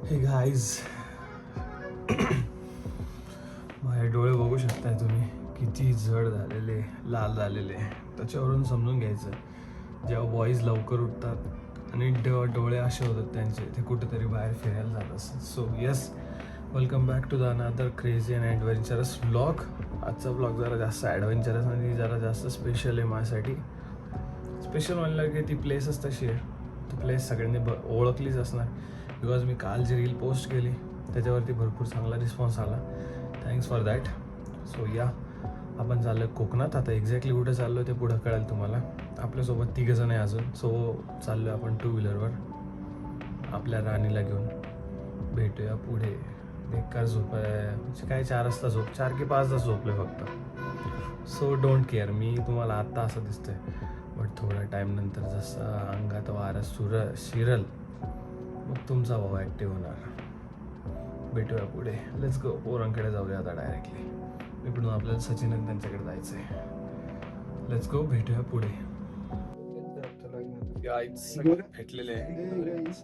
हे गाईज, माझे डोळे बघू शकताय तुम्ही किती जड झालेले, लाल झालेले. त्याच्यावरून समजून घ्यायचं जेव्हा बॉईज लवकर उठतात आणि डोळे असे होतात त्यांचे, ते कुठेतरी बाहेर फिरायला जात असतात. So yes, welcome back to the another crazy and adventurous blog. आजचा ब्लॉग जरा जास्त ॲडव्हेंचरस आणि जरा जास्त स्पेशल आहे माझ्यासाठी. स्पेशल म्हणलं की ती प्लेसच तशी आहे. ती प्लेस सगळ्यांनी ओळखलीच असणार, बिकॉज मी काल जी रील पोस्ट केली त्याच्यावरती भरपूर चांगला रिस्पॉन्स आला. Thanks for that. सो या, आपण चाललो आहे कोकणात. आता एक्झॅक्टली कुठे चाललो आहे ते पुढं कळेल तुम्हाला. आपल्यासोबत 3 जण आहे अजून. सो चाललो आहे आपण 2 व्हीलरवर आपल्या राणीला घेऊन. भेटूया पुढे. बेकार झोप आहे, म्हणजे काय 4 वाजता झोप, 4 की 5 तास झोपले फक्त. So don't care. मी तुम्हाला आत्ता असं दिसतंय, बट थोड्या टाईम नंतर जसं अंगात वारा शिरल मग तुमचा भाऊ ॲक्टिव्ह होणार. भेटूया पुढे. Let's go. पोरांकडे जाऊया आता डायरेक्टली. इकडून आपल्याला सचिन आणि त्यांच्याकडे जायचं आहे. Let's go. भेटूया पुढे. भेटलेले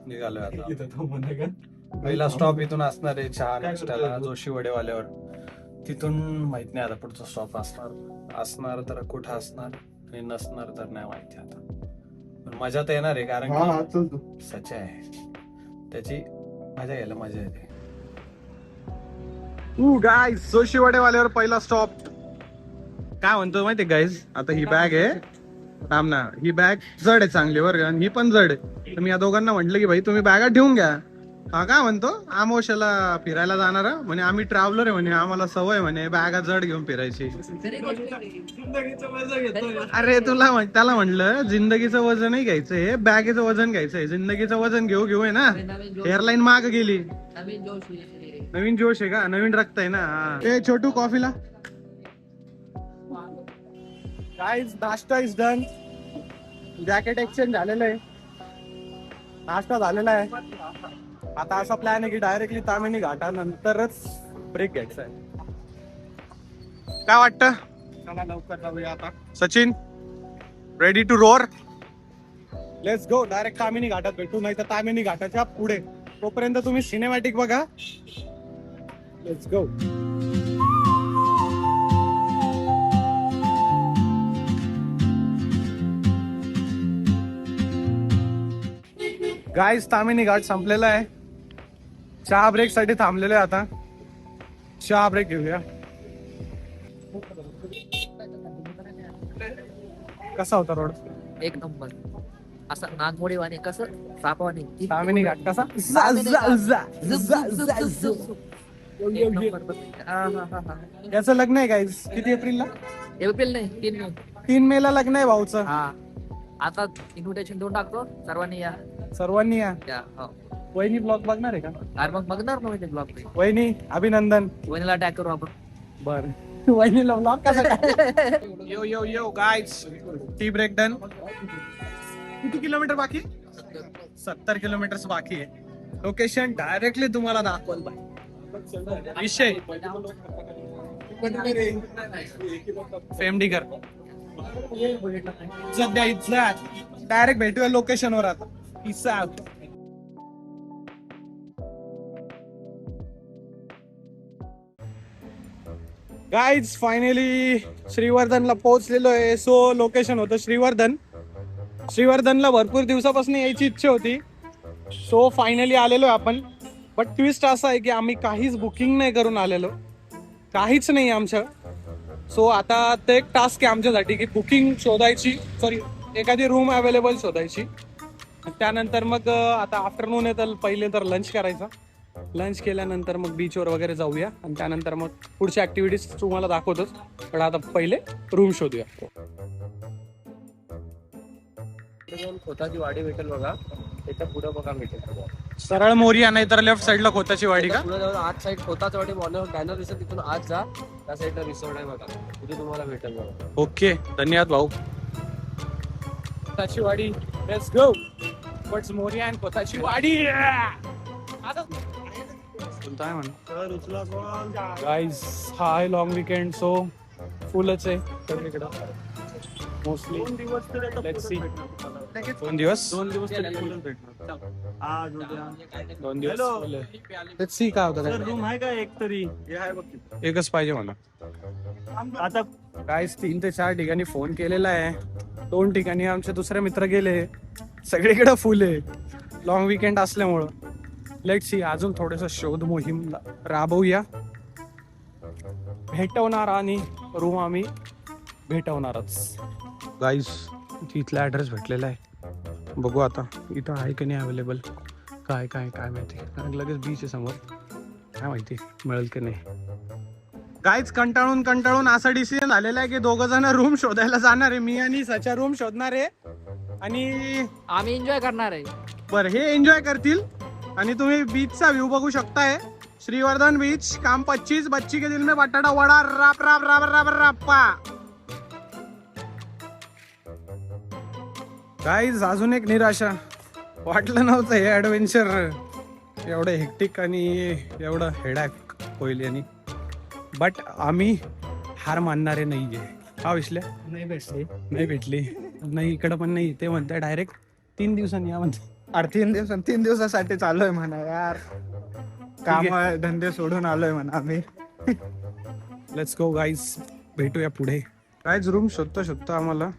निघालोय आता. पहिला स्टॉप इथून असणार आहे चहा नाश्त्याला जोशी वडेवाल्यावर. तिथून माहित नाही आता पुढचा स्टॉप असणार तर कुठं असणार आणि नसणार तर नाही माहिती आता. पण मजा तर येणार आहे, कारण की सच आहे, त्याची मजा घ्यायला मजा येते. गाईज, जोशी वडेवाल्यावर पहिला स्टॉप. काय म्हणतो माहितीये गाईज, आता ही बॅग आहे थांब ना, ही बॅग जड आहे चांगली बरं, आणि ही पण जड आहे. तर मी या दोघांना म्हटलं की भाई तुम्ही बॅगा ठेवून घ्या. हा काय म्हणतो, आमोशाला फिरायला जाणार म्हणे, आम्ही ट्रॅव्हलर आहे म्हणे, आम्हाला सवय म्हणे बॅगा जड घेऊन फिरायची. अरे त्याला म्हटलं जिंदगीचं वजन नाही घ्यायचंय, बॅगेचं वजन घ्यायचंय. जिंदगीचं वजन घेऊ आहे ना. एअरलाईन माग गेली. नवीन जोश आहे का, नवीन रक्त आहे ना. ए छोटू, कॉफीला. गाईज, नाश्ता इज डन. जॅकेट एक्सचेंज झालेलं आहे, नाश्ता झालेला आहे. आता असा प्लॅन आहे की डायरेक्टली तामिनी घाटानंतरच ब्रेक घ्यायचा आहे. काय वाटतं, चला लवकर जाऊया आता. Sachin, ready to roar? Let's go. Direct Tamhini घाटात भेटू, नाही तर तामिनी घाटाच्या पुढे. तोपर्यंत तुम्ही सिनेमॅटिक बघा. Let's go. गाईज, तामिनी घाट संपलेला आहे. चहा ब्रेक साठी थांबलेलो आहे आता. चहा ब्रेक घेऊया. कसा होता रोड? एक नंबर. असं नागमोडी वाणी, कसं सापवाणी. तामिनी घाट कसा? याचं लग्न आहे गाईज. किती एप्रिलला? एप्रिल नाही, 3 मे ला लग्न आहे भाऊचं. हा, आता इन्व्हिटेशन देऊन टाकतो, सर्वांनी या. सर्वांनी या. हो. वहिनी ब्लॉग बघणार आहे का? अरे मग बघणार ना म्हणजे ब्लॉग. वहिनी अभिनंदन. वहिनीला टॅग करू आपण. बर, वहिनीला ब्लॉग कसा? यो यो यो गाईज, टी ब्रेक डन. किती किलोमीटर बाकी? 70 किलोमीटर बाकी आहे. लोकेशन डायरेक्टली तुम्हाला दाखवल विषय फेमडीकर. सध्या इथला डायरेक्ट भेटूया लोकेशन वर आता. गाईज, फायनली श्रीवर्धनला पोहोचलेलो आहे. सो लोकेशन होतं श्रीवर्धनला भरपूर दिवसापासून यायची इच्छा होती. सो फायनली आलेलो आहे आपण. बट ट्विस्ट असा आहे की आम्ही काहीच बुकिंग नाही करून आलेलो, काहीच नाही आमचं. सो आता ते एक टास्क आहे आमच्यासाठी की बुकिंग शोधायची, सॉरी एखादी रूम अवेलेबल शोधायची. त्यानंतर मग आता आफ्टरनून आहे तर पहिले तर लंच करायचा. लंच केल्यानंतर मग बीचवर वगैरे जाऊया आणि त्यानंतर मग पुढच्या ऍक्टिव्हिटीज तुम्हाला दाखवतोच. पण आता पहिले रूम शोधूया. खोताची वाडी भेटेल बघा, त्याच्या पुढे बघा भेटेल. सरळ मोरिया, नाही तर लेफ्ट साइडला खोताची वाडी का? पुढे जाऊन आज साईड खोताची वाडी बॅनर दिसत, तिथून आज जा. त्या साईडला रिसॉर्ट आहे बघा, तिथे तुम्हाला भेटेल बघा. ओके, धन्यवाद भाऊ. Khotachi Wadi, let's go. Towards Moriya and Khotachi Wadi. काय म्हणा गाईज, हा आहे लॉंग वीकेंड. सो फुलच आहे सगळीकडं मोस्टली. Let's see. 2 दिवस 2 दिवस तरी फुलच भेटणार. आज उद्या. 2 दिवस Hello. full आहे. Let's see काय होतं सर काय. रूम आहे का एक तरी? हे आहे बघ तिथे. एकच पाहिजे मला. आता काय 3 ते 4 ठिकाणी फोन केलेला आहे. 2 ठिकाणी आमचे दुसरे मित्र गेले. सगळीकडे फुल आहे. लॉंग विकेंड असल्यामुळं. लेट्स सी अजून थोडस शोध मोहीम राबवूया. भेटवणार आणि रूम आम्ही भेटवणारच. गाईज इथला ॲड्रेस भेटलेला आहे. बघू आता इथं आहे की नाही अवेलेबल. काय काय काय माहिती. कारण लगेच बीच आहे समोर. काय माहिती मिळेल की नाही. गाईज कंटाळून असा डिसिजन झालेला आहे की 2 जण रूम शोधायला जाणार आहे. मी आणि सचा रूम शोधणार आहे आणि आम्ही एन्जॉय करणार आहे. बरं हे एन्जॉय करतील आणि तुम्ही बीचचा व्ह्यू बघू शकताय. श्रीवर्धन बीच काम 25 बच्ची के दिल में बटाटा वडा राप राप राप राप राप्पा. गाईज अजून एक निराशा. वाटलं नव्हतं हे ॲडव्हेंचर एवढं हेक्टिक आणि एवढं हेडॅक होईल आणि बट आम्ही हार मानणारे नाहीये. हा विश्ल्या नाही भेटली नाही इकडं पण नाही. ते म्हणताय डायरेक्ट 3 दिवसांनी या म्हणते. अरे 3 दिवसासाठी चालू आहे म्हणा यार. काम धंदे सोडून आलोय म्हणा आम्ही. Let's go guys. भेटूया पुढे. गाईज रूम शोधता आम्हाला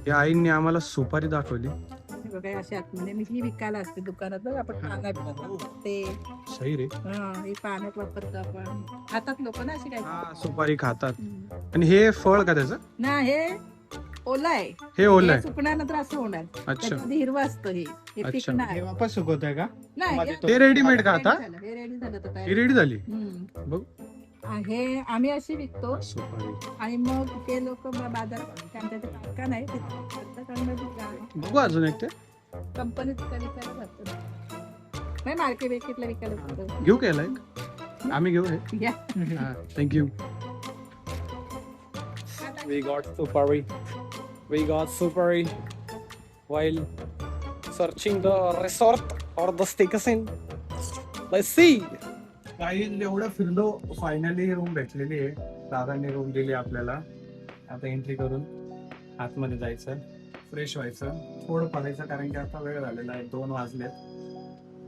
या आईंनी आम्हाला सुपारी दाखवली. बघा अशी आतमध्ये मी ही विकायला असते दुकानात बघ. आपण पाण्यात ते सही रे. हे पाण्यात वापरतो आपण. खातात लोक ना अशी काय. हा सुपारी खातात. आणि हे फळ का त्याचं. ना हे ओला आहे. हे ओलं आहे. सुकण्यानंतर असं होणार. अच्छा त्याच्यामध्ये हिरवं असतं हे अच्छा. पिकणार. हे वापस सुकवतोय का? नाही ते रेडीमेड का आता. हे रेडी झालं तर ही रेडी झाली. बघ हे आम्ही अशी विकतो सुपारी. आणि मग ते लोक बाजार त्यांच्या का नाही बघू अजून एक ते कंपनीत विकायला जातात. नाही मार्केटला विकायला जातात. घेऊ केला एक. आम्ही घेऊ हे. या. Thank you. We got Supari while searching the resort or the staycation. Let's see. काही एवढं फिरलो फायनली रूम भेटलेली आहे. दादांनी रूम दिली आपल्याला. आता एंट्री करून आतमध्ये जायचं, फ्रेश व्हायचं, थोडं पडायचं कारण की आता वेळ झालेला आहे. 2 वाजलेत.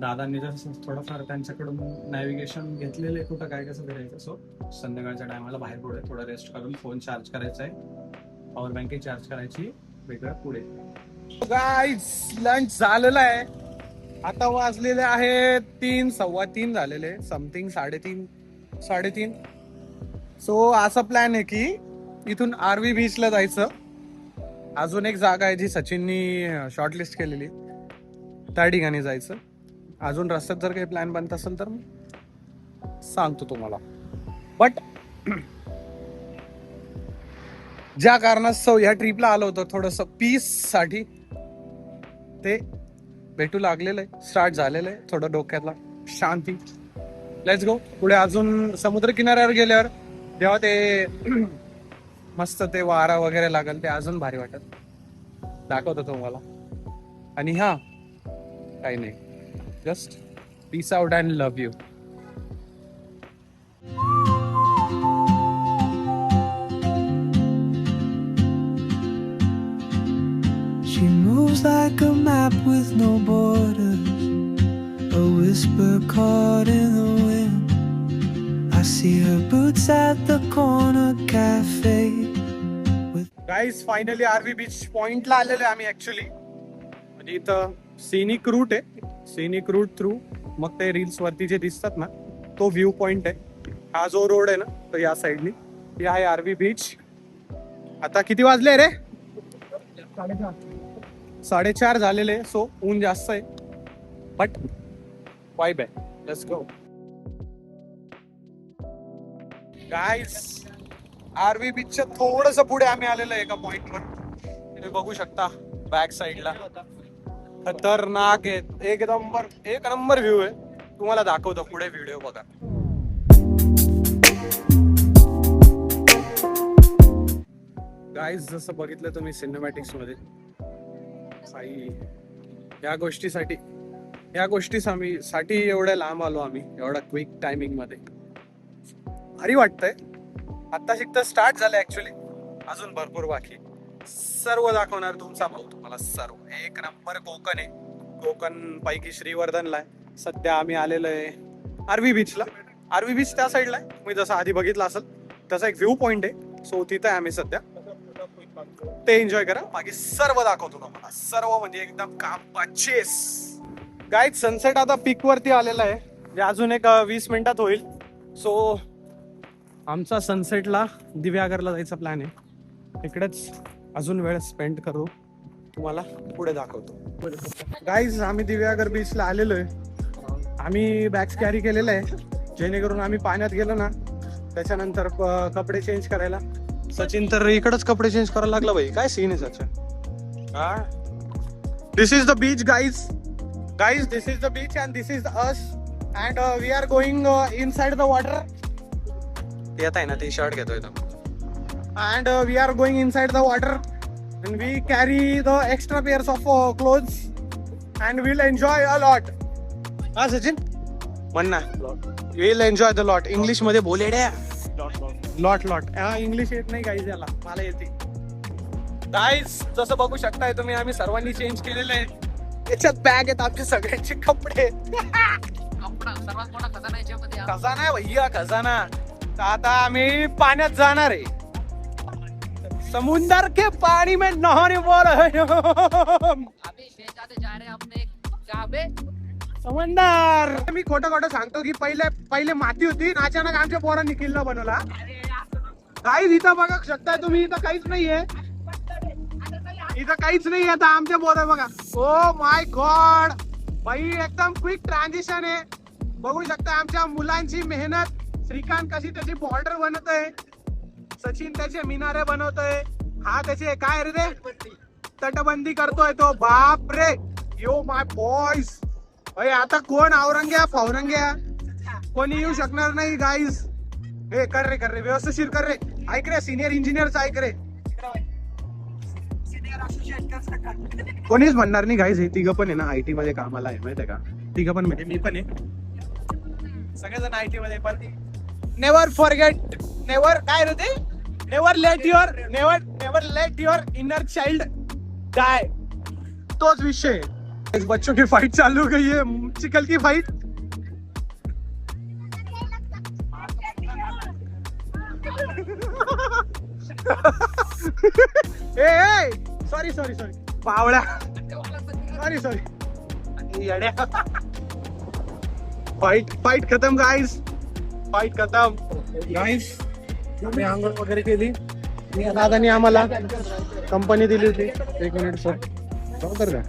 दादांनी जसं थोडंफार त्यांच्याकडून नॅव्हिगेशन घेतलेले कुठं काय कसं करायचं. सो संध्याकाळच्या टायमाला बाहेर पुढे थोडं रेस्ट करून फोन चार्ज करायचा आहे. पॉवर बँक चार्ज करायची वेगळं पुढे. गाईज लंच झालेलं आहे. आता वाजलेले आहे 3 सव्वा 3 झालेले समथिंग 3:30. सो असा प्लॅन आहे की इथून आरवी बीचला जायचं. अजून एक जागा आहे जी सचिननी शॉर्टलिस्ट केलेली त्या ठिकाणी जायचं. अजून रस्त्यात जर काही प्लॅन बनत असेल तर सांगतो तुम्हाला. बट ज्या कारणास्तव ह्या ट्रिपला आलो होतो थोडस पीस साठी ते भेटू लागलेलं आहे. स्टार्ट झालेलं आहे. थोडं डोक्यातला शांती. लेट्स गो पुढे. अजून समुद्र किनाऱ्यावर गेल्यावर जेव्हा ते मस्त ते वारा वगैरे लागेल ते अजून भारी वाटत. दाखवतो तुम्हाला. आणि हा काही नाही. Just peace out and love you. She moves like a map with no borders, a whisper caught in the wind. I see her boots at the corner cafe. Guys, finally Aarvi beach पॉइंटला आलेलो आहे आम्ही actually. म्हणजे इथं scenic route आहे. Scenic route through मग ते reels वरती जे दिसतात ना तो व्ह्यू पॉइंट आहे. हा जो रोड आहे ना तो या साईडनी ही आहे आरवी बीच. आता किती वाजले रे. 4:30 झालेले. सो ऊन जास्त आहे बट वाईब आहे. Let's go guys. आरवी बीचच्या थोडस पुढे आम्ही आलेलो आहे एका पॉइंटवर. तुम्ही बघू शकता बॅक साईडला. खतरनाक आहे. एक नंबर व्ह्यू आहे. तुम्हाला दाखवतो पुढे व्हिडिओ बघा. गाईज जसं बघितलं तुम्ही सिनेमॅटिक्स मध्ये या गोष्टीसाठी एवढ्या लांब आलो आम्ही एवढा क्विक टायमिंग मध्ये. भारी वाटतंय. आता शिकता स्टार्ट झालं ऍक्च्युली. अजून भरपूर बाकी. सर्व दाखवणार तुमचा भाऊ तुम्हाला सर्व. एक नंबर कोकण आहे. कोकण पैकी श्रीवर्धनला आहे. सध्या आम्ही आलेलो आहे आरवी बीचला. आरवी बीच त्या साईडला आहे. तुम्ही जसं आधी बघितलं असेल तसा एक व्ह्यू पॉइंट आहे. सो तिथं आहे आम्ही सध्या. ते एन्जॉय करा. बाकी सर्व दाखवतो तुम्हाला. सर्व म्हणजे एकदम कामाचेस. गाईज सनसेट आता पीक वरती आलेला आहे. जे अजून एक 20 मिनिटात होईल. सो आमचा सनसेटला दिव्यागरला जायचा प्लॅन आहे. इकडेच अजून वेळ स्पेंड करू. तुम्हाला पुढे दाखवतो. गाईज आम्ही दिव्यागर बीचला आलेलो आहे. आम्ही बॅग्स कॅरी केलेलं आहे जेणेकरून आम्ही पाण्यात गेलो ना त्याच्यानंतर कपडे चेंज करायला. सचिन तर इकडच कपडे चेंज करायला लागला भाई. काय सीन आहे Sachin. This is the beach guys. Guys this is the beach and this is us and we are going inside the water. ते येत आहे ना ते शर्ट घेतोय तो. And we are going inside the water and we carry the extra pairs of clothes and we'll enjoy a lot. हा सचिन म्हणना we'll enjoy the lot. English मध्ये बोलेड्या लॉट इंग्लिश येत नाही गाईज याला. मला येते. गाईज जसं बघू शकताय तुम्ही आम्ही सर्वांनी चेंज केलेलं आहे. याच्यात बॅग आहेत आमचे सगळ्यांचे कपडे. खजाना आहे भैया खजाना. तर आता आम्ही पाण्यात जाणार आहे. समुंदर के पानी में नहाने वाला है अभी शेजाते जा रहे हैं अपने काबे समंदर. मी खोटं सांगतो की पहिले माती होती आणि अचानक आमच्या पोरांनी किल्ला बनवला. काहीच इथं बघा शकताय तुम्ही. इथं काहीच नाहीये. इथं काहीच नाही. आता आमच्या पोरं बघा. ओ माय गॉड भाई एकदम क्विक ट्रान्झिशन आहे. बघू शकता आमच्या मुलांची मेहनत. श्रीकांत कशी त्याची बॉर्डर बनवत आहे. सचिन त्याचे मिनारे बनवतोय. हा त्याचे काय रे ते तटबंदी करतोय तो. बाप रे यो माय बॉयज. भाई आता कोण औरंग्या फावरंग्या कोणी येऊ शकणार नाही गाईज. हे कर रे व्यवस्थित कर रे. ऐक रे सिनियर इंजिनियरच ऐक रे. कोणीच म्हणणार नाही गाईज. हे तिघं पण आहे ना IT मध्ये कामाला आहे माहितीये का. तिघं पण म्हणजे मी पण आहे. सगळेजण IT मध्ये. पण नेव्हर फॉरगेट नेव्हर काय रे ते never let your inner child die. तोच विषय. बच्चों की फाइट चालू हो गई है. चिकल की फाइट. ए सॉरी पावळ्या. सॉरी फाइट खत्म गाइस. फाइट खतम गाईस. आम्ही आंघोळ वगैरे केली. दादानी आम्हाला कंपनी दिली होती. 1 मिनिट सर बरोबर का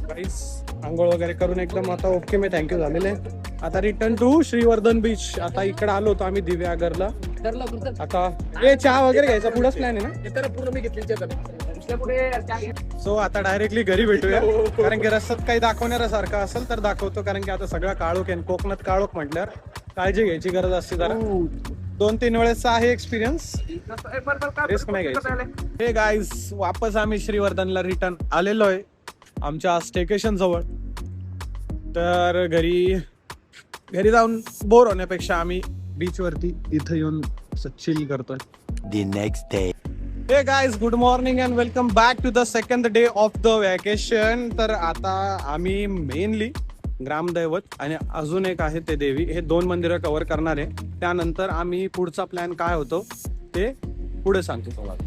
गाईस. आंघोळ वगैरे करून एकदम आता ओके मी थँक्यू झालेले. आता रिटर्न टू श्रीवर्धन बीच. आता इकडे आलो होतो आम्ही दिव्यागरला. आता चहा वगैरे घ्यायचा पुढंच प्लॅन आहे ना. पूर्ण मी घेतली. सो आता डायरेक्टली घरी भेटूया. कारण की रस्त्यात काही दाखवण्यासारखं असेल तर दाखवतो. कारण की आता सगळं काळोख आहे. कोकणात काळोख म्हटल्यावर काळजी घ्यायची गरज असते जरा. 2-3 वेळेसचा आहे एक्सपिरियन्स. रिस्क नाही घ्यायची. हे गाईज वापस आम्ही श्रीवर्धनला रिटर्न आलेलो आहे आमच्या स्टेकेशन जवळ. तर घरी जाऊन बोर होण्यापेक्षा आम्ही बीच वरती इथं येऊन चिल करतोय. The next day. Hey guys good morning and welcome back to the second day of the vacation. तर आता आम्ही मेनली ग्रामदैवत आणि अजून एक आहे ते देवी. हे 2 मंदिरं कव्हर करणार आहे. त्यानंतर आम्ही पुढचा प्लॅन काय होतो ते पुढे सांगतो तुम्हाला.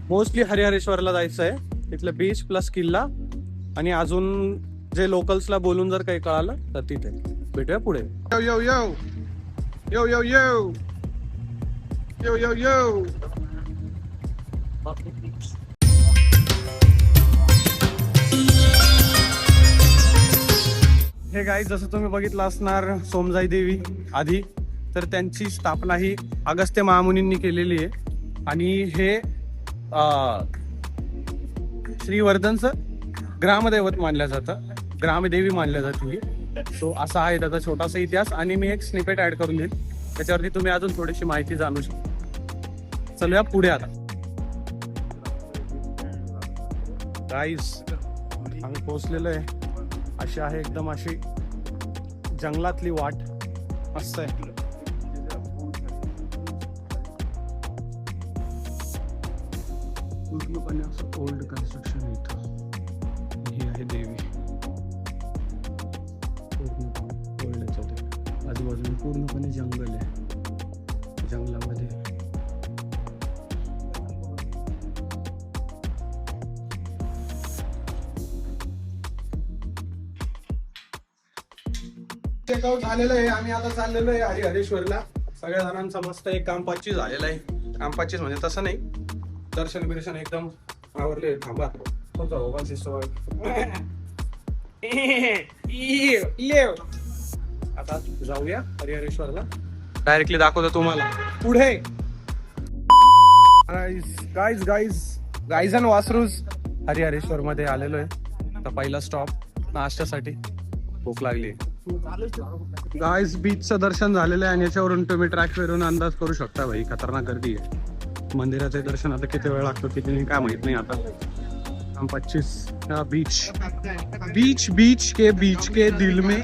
मोस्टली हरिहरेश्वरला जायचं आहे. तिथलं बीच प्लस किल्ला आणि अजून जे लोकल्सला बोलून जर काही कळालं तर तिथे भेटूया पुढे. यो यो यो यो यो यो यो यो यो. हे गाईज जसं तुम्ही बघितलं असणार सोमजाई देवी आधी. तर त्यांची स्थापना ही अगस्त्य महामुनींनी केलेली आहे. आणि हे श्रीवर्धनचं ग्रामदैवत मानलं जातं. ग्रामदेवी मानल्या जाते. सो असा आहे त्याचा छोटासा इतिहास. आणि मी एक स्निपेट ऍड करून देईन त्याच्यावरती तुम्ही अजून थोडीशी माहिती जाणू शकता. चलूया पुढे. आता गाईज आम्ही पोहोचलेलो आहे. अशी आहे एकदम अशी जंगलातली वाट. मस्त आहे. पूर्णपणे असं ओल्ड कन्स्ट्रक्शन इथं. ही आहे देवी, पूर्णपणे ओल्ड याच्यात. आजूबाजूला पूर्णपणे जंगल आहे, जंगलामध्ये चेकआउट झालेलं आहे. आम्ही आता चाललेलो आहे हरिहरेश्वरला. सगळ्या जणांचा मस्त एक काम 25 झालेलं आहे. काम 25 म्हणजे तसं नाही, दर्शन बिर्शन एकदम आवरले. थांबा तुमचा मोबाईल सिस्टम आता जाऊया हरिहरेश्वरला. डायरेक्टली दाखवतो तुम्हाला पुढे. गाईज अँड वासरूज हरिहरेश्वर मध्ये आलेलो आहे. तर पहिला स्टॉप नाश्त्यासाठी. भूक लागली. गाईज बीचचं दर्शन झालेलं आहे आणि याच्यावरून तुम्ही ट्रॅक वरून अंदाज करू शकता. भाई खतरनाक गर्दी आहे. मंदिराचे दर्शन आता किती वेळ लागतो किती नाही काय माहित नाही. आता 25 बीच के दिल में.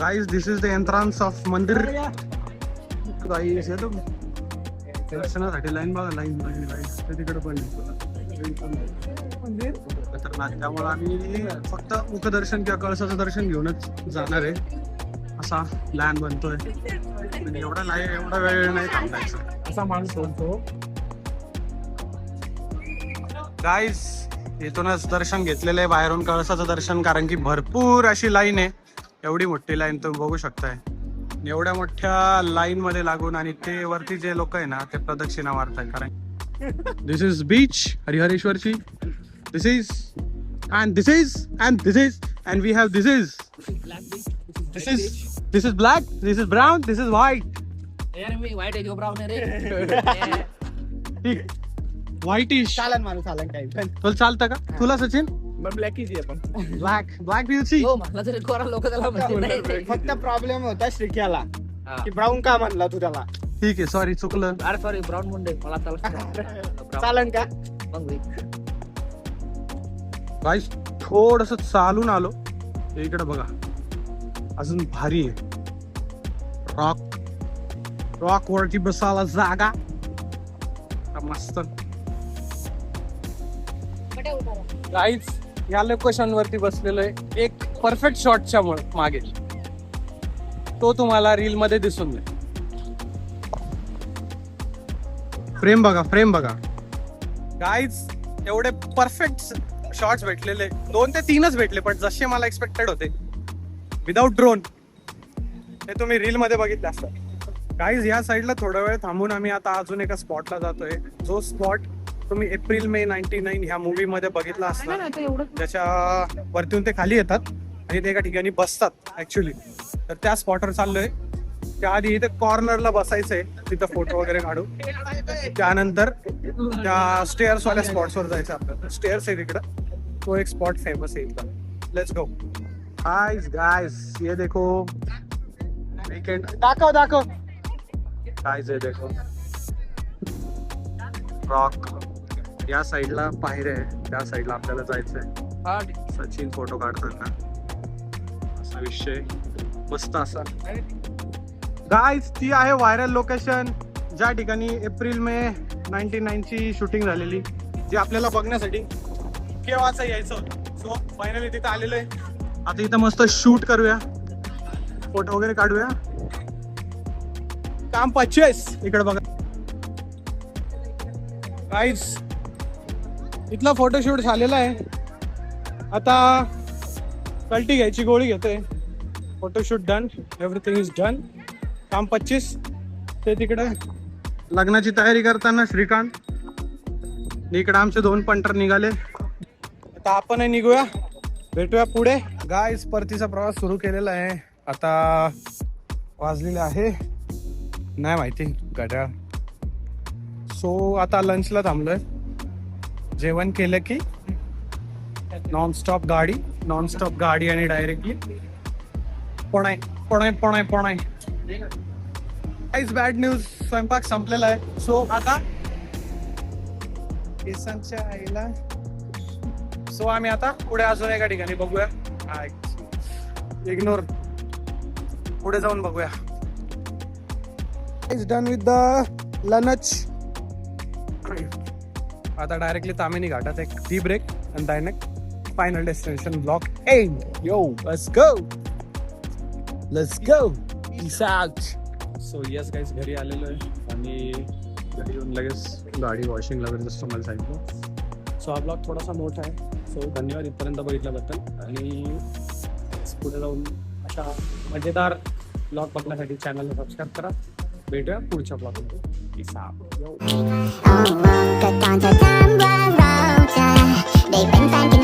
Guys this is the entrance of मंदिर. गाइस हे तो दर्शनासाठी लाईन बघा, लाईन तिकडे पण खतरनाक. त्यामुळे आम्ही फक्त मुखदर्शन किंवा कळसाचं दर्शन घेऊनच जाणार आहे. असा प्लॅन बनतोय. एवढा वेळ नाही थांबायचा असा माणूस बोलतो. गाईज इथूनच दर्शन घेतलेलं आहे बाहेरून कळसाचं दर्शन, कारण की भरपूर अशी लाईन आहे. एवढी मोठी लाईन तुम्ही बघू शकताय. एवढ्या मोठ्या लाईन मध्ये लागून आणि ते वरती जे लोक आहे ना ते प्रदक्षिणा मारताय. कारण दिस इज बीच हरिहरेश्वरची. This is and this is and we have this is black, this is brown, this is white. यार मी व्हाईट आहे, ब्राऊन आहे रे. ठीक, व्हाईटिश. चालन माणूस चालन काही पण तुला चालतं का? तुला सचिन ब्लॅकीच आहे पण ब्लॅक बिलची. हो मला तरी कोरा लोक त्याला म्हणते नाही. फक्त प्रॉब्लेम होता श्रीक्याला की ब्राऊन का म्हणला तू त्याला. ठीक आहे, सॉरी चुकलं. अरे सॉरी ब्राऊन मुंडे मला चालत. चालन का मग गाईस थोडस चालून आलो. इकडे बघा अजून भारी आहे. रॉक वरती बसायला जागा मस्त. गाईज या लोकेशन वरती बसलेलो आहे एक परफेक्ट शॉटच्या मागे. तो तुम्हाला रील मध्ये दिसून जाईल. फ्रेम बघा गाईज एवढे परफेक्ट शॉट्स भेटलेले. 2 ते 3च भेटले पण जसे मला एक्सपेक्टेड होते. विदाउट ड्रोन हे तुम्ही रील मध्ये बघितले असतात. गाईज या साईडला थोडा वेळ थांबून आम्ही आता अजून एका स्पॉटला जातोय. जो स्पॉट तुम्ही एप्रिल मे 99 ह्या मूवी मध्ये बघितला असणार, ज्याच्या वरतून ते खाली येतात आणि ते एका ठिकाणी बसतात ऍक्च्युली. तर त्या स्पॉटवर चाललोय. त्याआधी इथे कॉर्नरला बसायचंय, तिथं फोटो वगैरे काढू. त्यानंतर त्या स्टेअर्स वाल्या स्पॉट्सवर जायचं आपल्याला. स्टेअर्स आहे तिकडं, तो एक स्पॉट फेमस आहे इथला. Let's go. गाइस ये देखो वीकेंड. दाखव गाइस ये देखो रॉक. या साईडला पायऱ्या आहे, त्या साईडला आपल्याला जायचंय. सचिन फोटो काढताना असा विषय मस्त असा. गाइस ती आहे व्हायरल लोकेशन ज्या ठिकाणी एप्रिल मे 99 ची शूटिंग झालेली, जी आपल्याला बघण्यासाठी केव्हाच यायचं होतं. सो फायनली तिथं आलेलं आहे. आता इथं मस्त शूट करूया, फोटो वगैरे काढूया. काम 25 इकडे बघा. गाइस इथला फोटोशूट झालेला आहे. आता कल्टी घ्यायची गोळी घेतोय. Photoshoot done, everything is done. काम 25. ते तिकडे लग्नाची तयारी करताना श्रीकांत. इकडे आमचे 2 पंटर निघाले. आता आपणही निघूया, भेटूया पुढे. गाइस परतीचा प्रवास सुरू केलेला आहे. आता वाजलेले आहे नाही माहिती घड्याळ. सो आता लंचला थांबलोय. जेवण केलं की नॉनस्टॉप गाडी आणि डायरेक्टली पुणे. बॅड न्यूज, स्वयंपाक संपलेला आहे. सो आता केसांच्या आईला. सो आम्ही आता पुढे अजून एका ठिकाणी बघूया. इग्नोर, पुढे जाऊन बघूया. Is done with the lunch. आता डायरेक्टली तामिनी घाटात एक टी ब्रेक आणि direct final destination block end. Yo let's go peace out. So yes guys, घरी आलेलो आहे आणि घरी येऊन लगेच गाडी वॉशिंगला वगैरे जसं मला सांगितलं. सो हा ब्लॉग थोडासा मोठा आहे. सो धन्यवाद इथपर्यंत बघितल्याबद्दल आणि पुढे जाऊन अशा मजेदार ब्लॉग बघण्यासाठी चॅनलला सबस्क्राईब करा. भेटूया पुढच्या ब्लॉगमध्ये. Peace out. They've been thanking